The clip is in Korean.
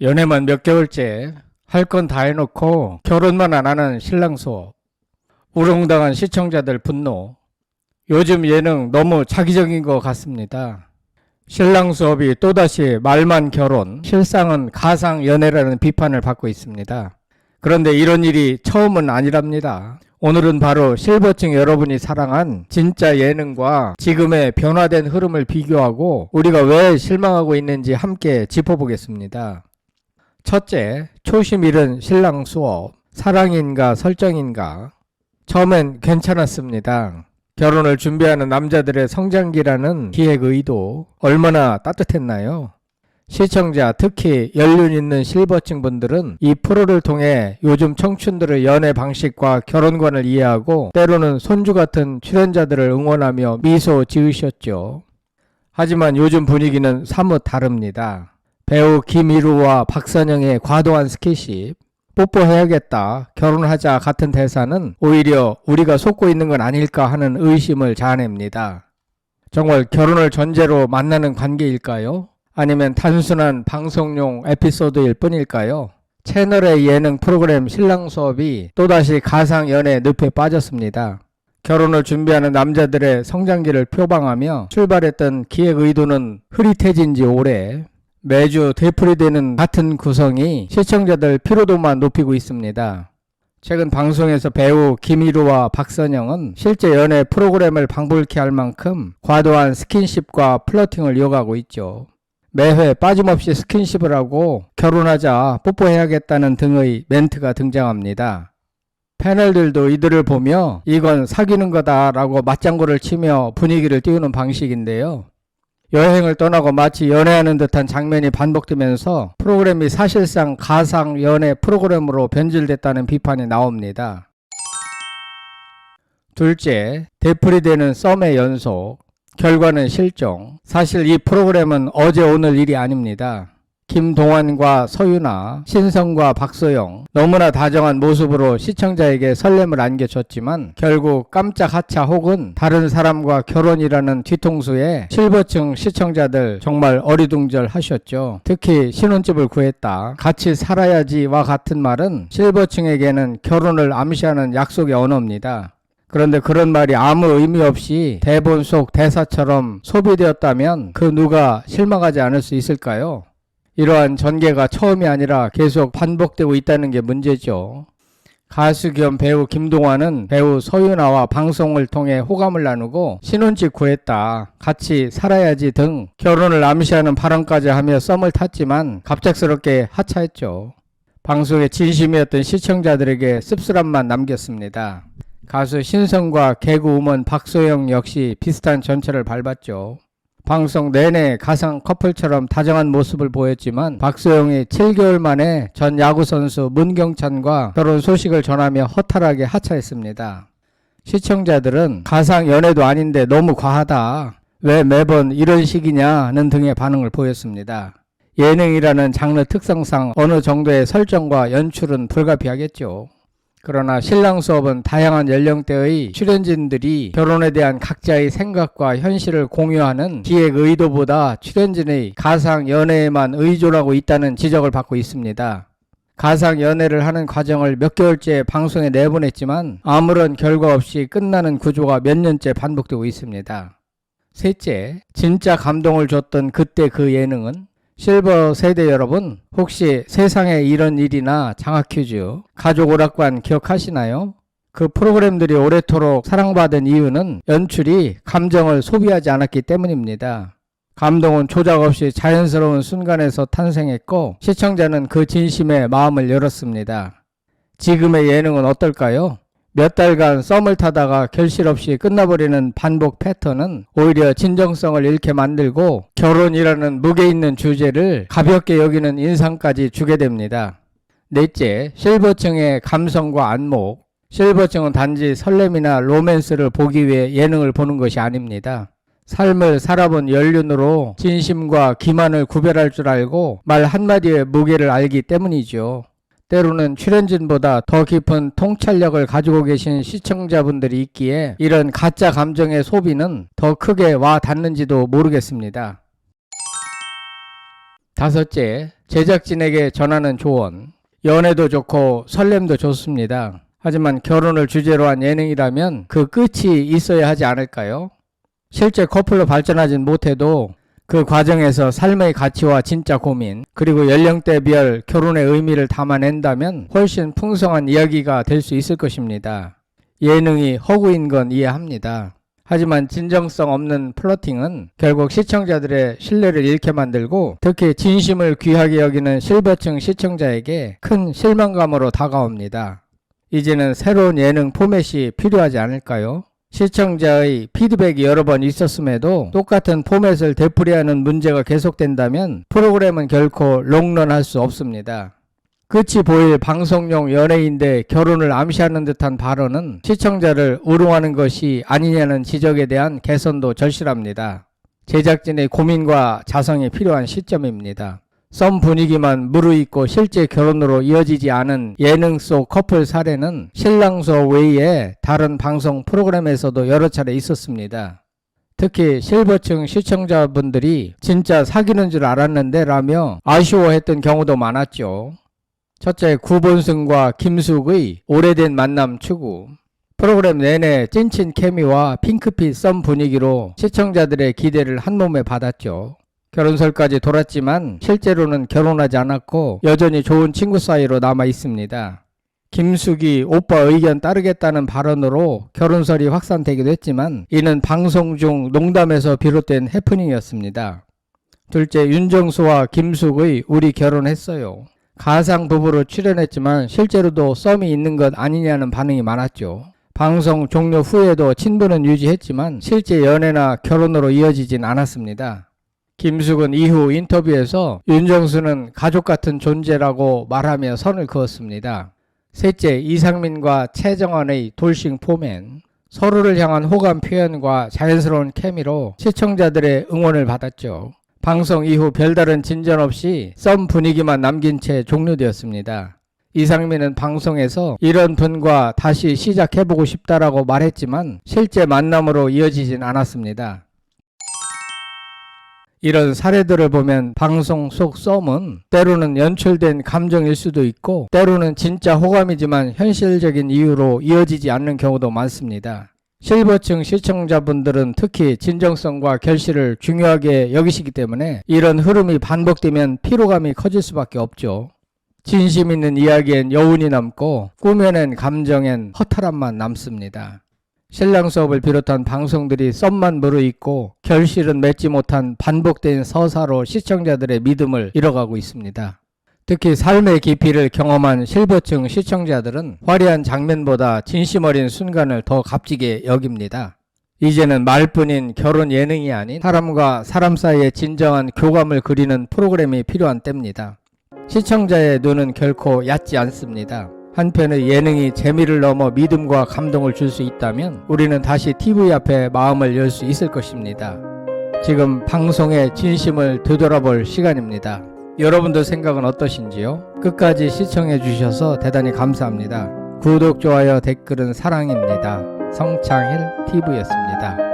연애만 몇 개월째 할 건 다 해놓고 결혼만 안 하는 신랑 수업. 우롱당한 시청자들 분노. 요즘 예능 너무 자기적인 것 같습니다. 신랑 수업이 또다시 말만 결혼, 실상은 가상 연애라는 비판을 받고 있습니다. 그런데 이런 일이 처음은 아니랍니다. 오늘은 바로 실버층 여러분이 사랑한 진짜 예능과 지금의 변화된 흐름을 비교하고 우리가 왜 실망하고 있는지 함께 짚어보겠습니다. 첫째, 초심 잃은 신랑 수업. 사랑인가 설정인가? 처음엔 괜찮았습니다. 결혼을 준비하는 남자들의 성장기라는 기획 의도 얼마나 따뜻했나요? 시청자, 특히 연륜 있는 실버층 분들은 이 프로를 통해 요즘 청춘들의 연애 방식과 결혼관을 이해하고 때로는 손주 같은 출연자들을 응원하며 미소 지으셨죠. 하지만 요즘 분위기는 사뭇 다릅니다. 배우 김희루와 박선영의 과도한 스킨십, 뽀뽀해야겠다, 결혼하자 같은 대사는 오히려 우리가 속고 있는 건 아닐까 하는 의심을 자아냅니다. 정말 결혼을 전제로 만나는 관계일까요? 아니면 단순한 방송용 에피소드일 뿐일까요? 채널의 예능 프로그램 신랑 수업이 또다시 가상 연애 늪에 빠졌습니다. 결혼을 준비하는 남자들의 성장기를 표방하며 출발했던 기획 의도는 흐릿해진 지 오래. 매주 되풀이되는 같은 구성이 시청자들 피로도만 높이고 있습니다. 최근 방송에서 배우 김희루와 박선영은 실제 연애 프로그램을 방불케 할 만큼 과도한 스킨십과 플러팅을 이어가고 있죠. 매회 빠짐없이 스킨십을 하고 결혼하자, 뽀뽀해야겠다는 등의 멘트가 등장합니다. 패널들도 이들을 보며 이건 사귀는 거다라고 맞장구를 치며 분위기를 띄우는 방식인데요. 여행을 떠나고 마치 연애하는 듯한 장면이 반복되면서 프로그램이 사실상 가상 연애 프로그램으로 변질됐다는 비판이 나옵니다. 둘째, 되풀이되는 썸의 연속, 결과는 실종. 사실 이 프로그램은 어제 오늘 일이 아닙니다. 김동완과 서유나, 신성과 박소영, 너무나 다정한 모습으로 시청자에게 설렘을 안겨줬지만 결국 깜짝 하차 혹은 다른 사람과 결혼이라는 뒤통수에 실버층 시청자들 정말 어리둥절하셨죠. 특히 신혼집을 구했다, 같이 살아야지와 같은 말은 실버층에게는 결혼을 암시하는 약속의 언어입니다. 그런데 그런 말이 아무 의미 없이 대본 속 대사처럼 소비되었다면 그 누가 실망하지 않을 수 있을까요? 이러한 전개가 처음이 아니라 계속 반복되고 있다는 게 문제죠. 가수 겸 배우 김동완은 배우 서유나와 방송을 통해 호감을 나누고 신혼집 구했다, 같이 살아야지 등 결혼을 암시하는 발언까지 하며 썸을 탔지만 갑작스럽게 하차했죠. 방송의 진심이었던 시청자들에게 씁쓸함만 남겼습니다. 가수 신성과 개그 우먼 박소영 역시 비슷한 전철을 밟았죠. 방송 내내 가상 커플처럼 다정한 모습을 보였지만 박소영이 7개월 만에 전 야구선수 문경찬과 결혼 소식을 전하며 허탈하게 하차했습니다. 시청자들은 가상 연애도 아닌데 너무 과하다, 왜 매번 이런 식이냐는 등의 반응을 보였습니다. 예능이라는 장르 특성상 어느 정도의 설정과 연출은 불가피하겠죠. 그러나 신랑 수업은 다양한 연령대의 출연진들이 결혼에 대한 각자의 생각과 현실을 공유하는 기획 의도보다 출연진의 가상 연애에만 의존하고 있다는 지적을 받고 있습니다. 가상 연애를 하는 과정을 몇 개월째 방송에 내보냈지만 아무런 결과 없이 끝나는 구조가 몇 년째 반복되고 있습니다. 셋째, 진짜 감동을 줬던 그때 그 예능은? 실버 세대 여러분, 혹시 세상에 이런 일이나 장학퀴즈, 가족 오락관 기억하시나요? 그 프로그램들이 오래도록 사랑받은 이유는 연출이 감정을 소비하지 않았기 때문입니다. 감동은 조작 없이 자연스러운 순간에서 탄생했고 시청자는 그 진심에 마음을 열었습니다. 지금의 예능은 어떨까요? 몇 달간 썸을 타다가 결실 없이 끝나버리는 반복 패턴은 오히려 진정성을 잃게 만들고 결혼이라는 무게 있는 주제를 가볍게 여기는 인상까지 주게 됩니다. 넷째, 실버층의 감성과 안목. 실버층은 단지 설렘이나 로맨스를 보기 위해 예능을 보는 것이 아닙니다. 삶을 살아본 연륜으로 진심과 기만을 구별할 줄 알고 말 한마디의 무게를 알기 때문이죠. 때로는 출연진보다 더 깊은 통찰력을 가지고 계신 시청자분들이 있기에 이런 가짜 감정의 소비는 더 크게 와 닿는지도 모르겠습니다. 다섯째, 제작진에게 전하는 조언. 연애도 좋고 설렘도 좋습니다. 하지만 결혼을 주제로 한 예능이라면 그 끝이 있어야 하지 않을까요? 실제 커플로 발전하진 못해도 그 과정에서 삶의 가치와 진짜 고민, 그리고 연령대별 결혼의 의미를 담아낸다면 훨씬 풍성한 이야기가 될 수 있을 것입니다. 예능이 허구인 건 이해합니다. 하지만 진정성 없는 플러팅은 결국 시청자들의 신뢰를 잃게 만들고 특히 진심을 귀하게 여기는 실버층 시청자에게 큰 실망감으로 다가옵니다. 이제는 새로운 예능 포맷이 필요하지 않을까요? 시청자의 피드백이 여러 번 있었음에도 똑같은 포맷을 되풀이하는 문제가 계속된다면 프로그램은 결코 롱런할 수 없습니다. 끝이 보일 방송용 연예인대 결혼을 암시하는 듯한 발언은 시청자를 우롱하는 것이 아니냐는 지적에 대한 개선도 절실합니다. 제작진의 고민과 자성이 필요한 시점입니다. 썸 분위기만 무르익고 실제 결혼으로 이어지지 않은 예능 속 커플 사례는 신랑서 외에 다른 방송 프로그램에서도 여러 차례 있었습니다. 특히 실버층 시청자분들이 진짜 사귀는 줄 알았는데 라며 아쉬워했던 경우도 많았죠. 첫째, 구본승과 김숙의 오래된 만남 추구. 프로그램 내내 찐친 케미와 핑크빛 썸 분위기로 시청자들의 기대를 한몸에 받았죠. 결혼설까지 돌았지만 실제로는 결혼하지 않았고 여전히 좋은 친구 사이로 남아 있습니다. 김숙이 오빠 의견 따르겠다는 발언으로 결혼설이 확산되기도 했지만 이는 방송 중 농담에서 비롯된 해프닝이었습니다. 둘째, 윤정수와 김숙의 우리 결혼했어요. 가상 부부로 출연했지만 실제로도 썸이 있는 것 아니냐는 반응이 많았죠. 방송 종료 후에도 친분은 유지했지만 실제 연애나 결혼으로 이어지진 않았습니다. 김숙은 이후 인터뷰에서 윤정수는 가족 같은 존재라고 말하며 선을 그었습니다. 셋째, 이상민과 최정원의 돌싱 포맨. 서로를 향한 호감 표현과 자연스러운 케미로 시청자들의 응원을 받았죠. 방송 이후 별다른 진전 없이 썸 분위기만 남긴 채 종료되었습니다. 이상민은 방송에서 이런 분과 다시 시작해보고 싶다라고 말했지만 실제 만남으로 이어지진 않았습니다. 이런 사례들을 보면 방송 속 썸은 때로는 연출된 감정일 수도 있고 때로는 진짜 호감이지만 현실적인 이유로 이어지지 않는 경우도 많습니다. 실버층 시청자분들은 특히 진정성과 결실을 중요하게 여기시기 때문에 이런 흐름이 반복되면 피로감이 커질 수밖에 없죠. 진심 있는 이야기엔 여운이 남고 꾸며낸 감정엔 허탈함만 남습니다. 신랑 수업을 비롯한 방송들이 썸만 무르익고 결실은 맺지 못한 반복된 서사로 시청자들의 믿음을 잃어가고 있습니다. 특히 삶의 깊이를 경험한 실버층 시청자들은 화려한 장면보다 진심 어린 순간을 더 값지게 여깁니다. 이제는 말뿐인 결혼 예능이 아닌 사람과 사람 사이의 진정한 교감을 그리는 프로그램이 필요한 때입니다. 시청자의 눈은 결코 얕지 않습니다. 한편의 예능이 재미를 넘어 믿음과 감동을 줄 수 있다면 우리는 다시 TV 앞에 마음을 열 수 있을 것입니다. 지금 방송의 진심을 되돌아볼 시간입니다. 여러분들 생각은 어떠신지요? 끝까지 시청해 주셔서 대단히 감사합니다. 구독, 좋아요, 댓글은 사랑입니다. 성창일 TV였습니다.